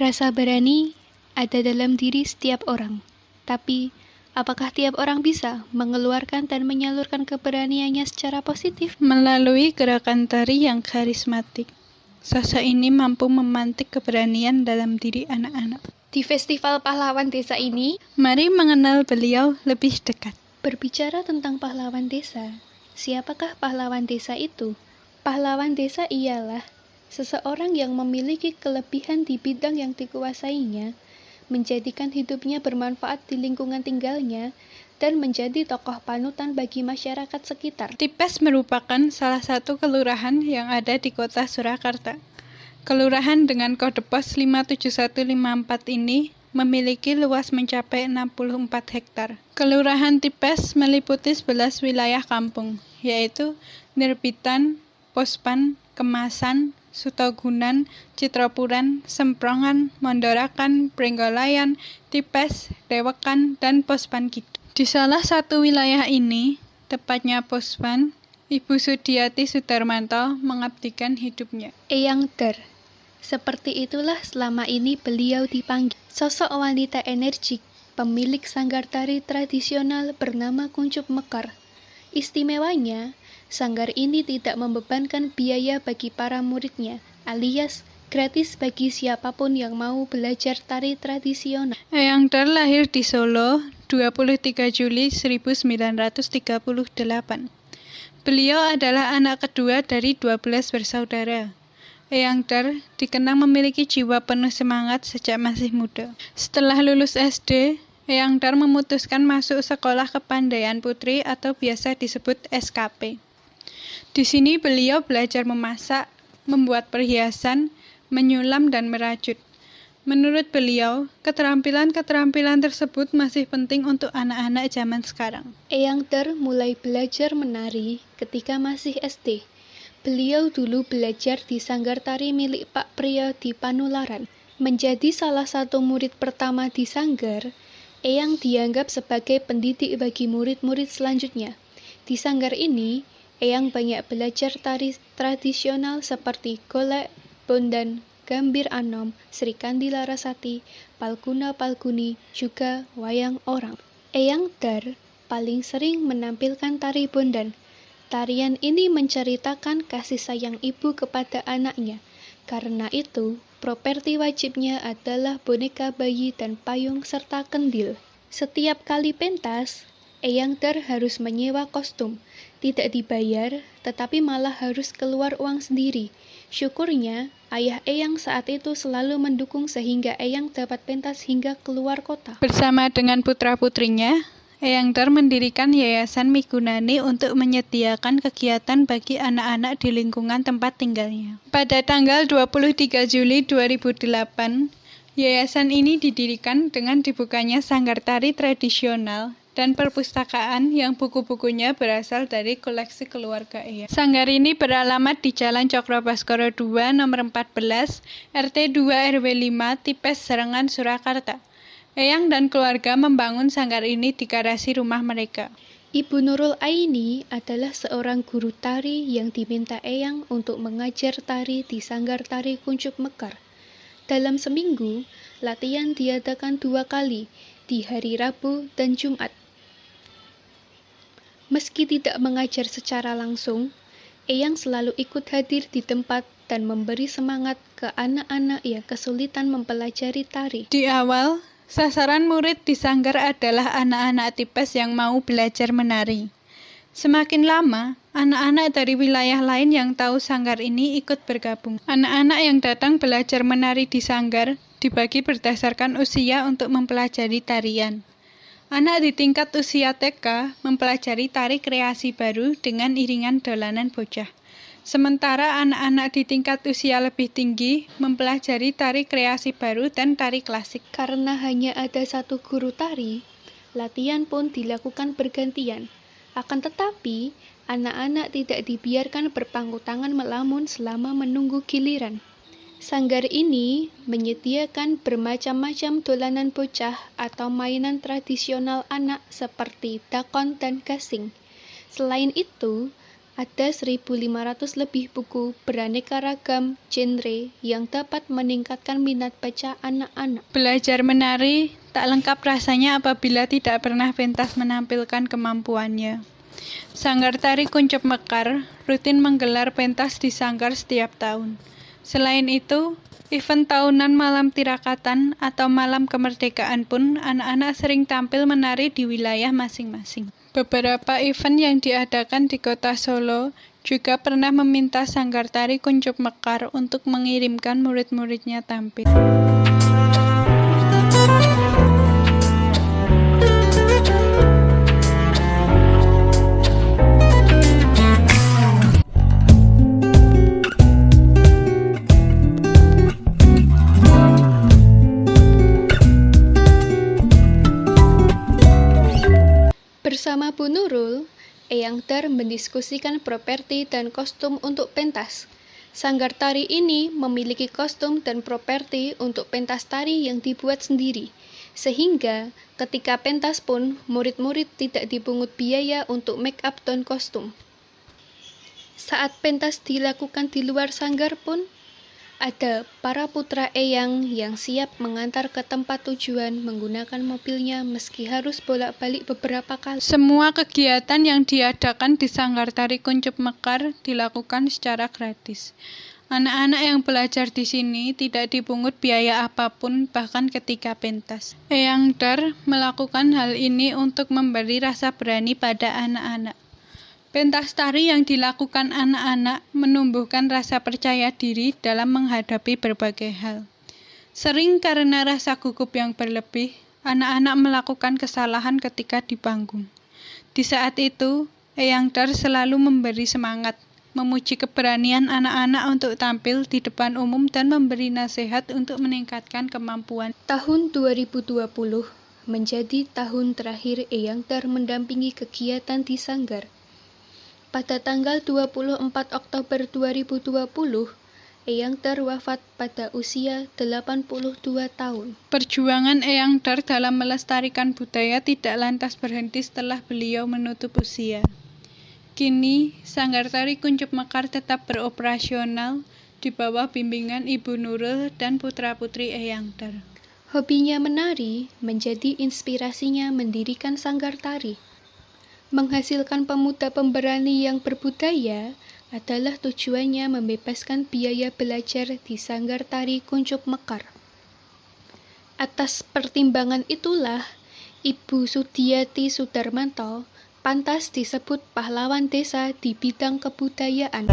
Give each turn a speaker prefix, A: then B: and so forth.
A: Rasa berani ada dalam diri setiap orang, tapi apakah tiap orang bisa mengeluarkan dan menyalurkan keberaniannya secara positif?
B: Melalui gerakan tari yang karismatik, sosok ini mampu memantik keberanian dalam diri anak-anak.
A: Di Festival Pahlawan Desa ini,
B: mari mengenal beliau lebih dekat.
A: Berbicara tentang pahlawan desa, siapakah pahlawan desa itu? Pahlawan desa ialah seseorang yang memiliki kelebihan di bidang yang dikuasainya, menjadikan hidupnya bermanfaat di lingkungan tinggalnya, dan menjadi tokoh panutan bagi masyarakat sekitar.
B: Tipes merupakan salah satu kelurahan yang ada di kota Surakarta. Kelurahan dengan kode pos 57154 ini memiliki luas mencapai 64 hektar. Kelurahan Tipes meliputi 11 wilayah kampung, yaitu Nirbitan, Pospan, Kemasan, Sutogunan, Citropuran, Semprongan, Mondorakan, Pringgolayan, Tipes, Dewekan, dan Pospan Kidul. Di salah satu wilayah ini, tepatnya Pospan, Ibu Sudiati Sudarmanto mengabdikan hidupnya.
A: Eyang Dar. Seperti itulah selama ini beliau dipanggil. Sosok wanita energik, pemilik sanggar tari tradisional bernama Kuncup Mekar. Istimewanya, sanggar ini tidak membebankan biaya bagi para muridnya, alias gratis bagi siapapun yang mau belajar tari tradisional.
B: Eyang Dar lahir di Solo 23 Juli 1938. Beliau adalah anak kedua dari 12 bersaudara. Eyang Dar dikenang memiliki jiwa penuh semangat sejak masih muda. Setelah lulus SD, Eyang Dar memutuskan masuk Sekolah Kepandaian Putri atau biasa disebut SKP. Di sini beliau belajar memasak, membuat perhiasan, menyulam, dan merajut. Menurut beliau, keterampilan-keterampilan tersebut masih penting untuk anak-anak zaman sekarang.
A: Eyang Dar mulai belajar menari ketika masih SD. Beliau dulu belajar di sanggar tari milik Pak Priyo di Panularan. Menjadi salah satu murid pertama di sanggar, Eyang dianggap sebagai pendidik bagi murid-murid selanjutnya. Di sanggar ini, Eyang banyak belajar tari tradisional seperti golek, bondan, gambir anom, Sri Kandi Larasati, Palguna Palguni, juga wayang orang. Eyang Dar paling sering menampilkan tari bondan. Tarian ini menceritakan kasih sayang ibu kepada anaknya. Karena itu, properti wajibnya adalah boneka bayi dan payung serta kendil. Setiap kali pentas, Eyang Dar harus menyewa kostum. Tidak dibayar, tetapi malah harus keluar uang sendiri. Syukurnya, ayah Eyang saat itu selalu mendukung sehingga Eyang dapat pentas hingga keluar kota.
B: Bersama dengan putra-putrinya, Eyang Dar mendirikan Yayasan Migunani untuk menyediakan kegiatan bagi anak-anak di lingkungan tempat tinggalnya. Pada tanggal 23 Juli 2008, yayasan ini didirikan dengan dibukanya sanggar tari tradisional dan perpustakaan yang buku-bukunya berasal dari koleksi keluarga Eyang. Sanggar ini beralamat di Jalan Cokrobaskoro 2 nomor 14, RT 2 RW 5, Tipes, Serengan, Surakarta. Eyang dan keluarga membangun sanggar ini di garasi rumah mereka.
A: Ibu Nurul Aini adalah seorang guru tari yang diminta Eyang untuk mengajar tari di sanggar tari Kuncup Mekar. Dalam seminggu, latihan diadakan 2 kali, di hari Rabu dan Jumat. Meski tidak mengajar secara langsung, Eyang selalu ikut hadir di tempat dan memberi semangat ke anak-anak yang kesulitan mempelajari tari.
B: Di awal, sasaran murid di sanggar adalah anak-anak Tipes yang mau belajar menari. Semakin lama, anak-anak dari wilayah lain yang tahu sanggar ini ikut bergabung. Anak-anak yang datang belajar menari di sanggar dibagi berdasarkan usia untuk mempelajari tarian. Anak di tingkat usia TK mempelajari tari kreasi baru dengan iringan dolanan bocah. Sementara anak-anak di tingkat usia lebih tinggi mempelajari tari kreasi baru dan tari klasik.
A: Karena hanya ada satu guru tari, latihan pun dilakukan bergantian. Akan tetapi, anak-anak tidak dibiarkan berpangku tangan melamun selama menunggu giliran. Sanggar ini menyediakan bermacam-macam dolanan bocah atau mainan tradisional anak seperti dakon dan gasing. Selain itu, Ada 1.500 lebih buku beraneka ragam genre yang dapat meningkatkan minat baca anak-anak.
B: Belajar menari tak lengkap rasanya apabila tidak pernah pentas menampilkan kemampuannya. Sanggar Tari Kuncup Mekar rutin menggelar pentas di sanggar setiap tahun. Selain itu, event tahunan Malam Tirakatan atau Malam Kemerdekaan pun anak-anak sering tampil menari di wilayah masing-masing. Beberapa event yang diadakan di kota Solo juga pernah meminta Sanggar Tari Kuncup Mekar untuk mengirimkan murid-muridnya tampil.
A: Bersama Bu Nurul, Eyang Dar mendiskusikan properti dan kostum untuk pentas. Sanggar tari ini memiliki kostum dan properti untuk pentas tari yang dibuat sendiri, sehingga ketika pentas pun murid-murid tidak dipungut biaya untuk make up dan kostum. Saat pentas dilakukan di luar sanggar pun, ada para putra Eyang yang siap mengantar ke tempat tujuan menggunakan mobilnya meski harus bolak-balik beberapa kali.
B: Semua kegiatan yang diadakan di Sanggar Tari Kuncup Mekar dilakukan secara gratis. Anak-anak yang belajar di sini tidak dipungut biaya apapun bahkan ketika pentas. Eyang Dar melakukan hal ini untuk memberi rasa berani pada anak-anak. Pentas tari yang dilakukan anak-anak menumbuhkan rasa percaya diri dalam menghadapi berbagai hal. Sering karena rasa gugup yang berlebih, anak-anak melakukan kesalahan ketika di panggung. Di saat itu, Eyang Dar selalu memberi semangat, memuji keberanian anak-anak untuk tampil di depan umum dan memberi nasihat untuk meningkatkan kemampuan.
A: Tahun 2020 menjadi tahun terakhir Eyang Dar mendampingi kegiatan di Sanggar. Pada tanggal 24 Oktober 2020, Eyang Dar wafat pada usia 82 tahun.
B: Perjuangan Eyang Dar dalam melestarikan budaya tidak lantas berhenti setelah beliau menutup usia. Kini, Sanggar Tari Kuncup Mekar tetap beroperasional di bawah bimbingan Ibu Nurul dan putra-putri Eyang Dar.
A: Hobinya menari menjadi inspirasinya mendirikan Sanggar Tari. Menghasilkan pemuda pemberani yang berbudaya adalah tujuannya membebaskan biaya belajar di Sanggar Tari Kuncup Mekar. Atas pertimbangan itulah, Ibu Sudiati Sudarmanto pantas disebut pahlawan desa di bidang kebudayaan.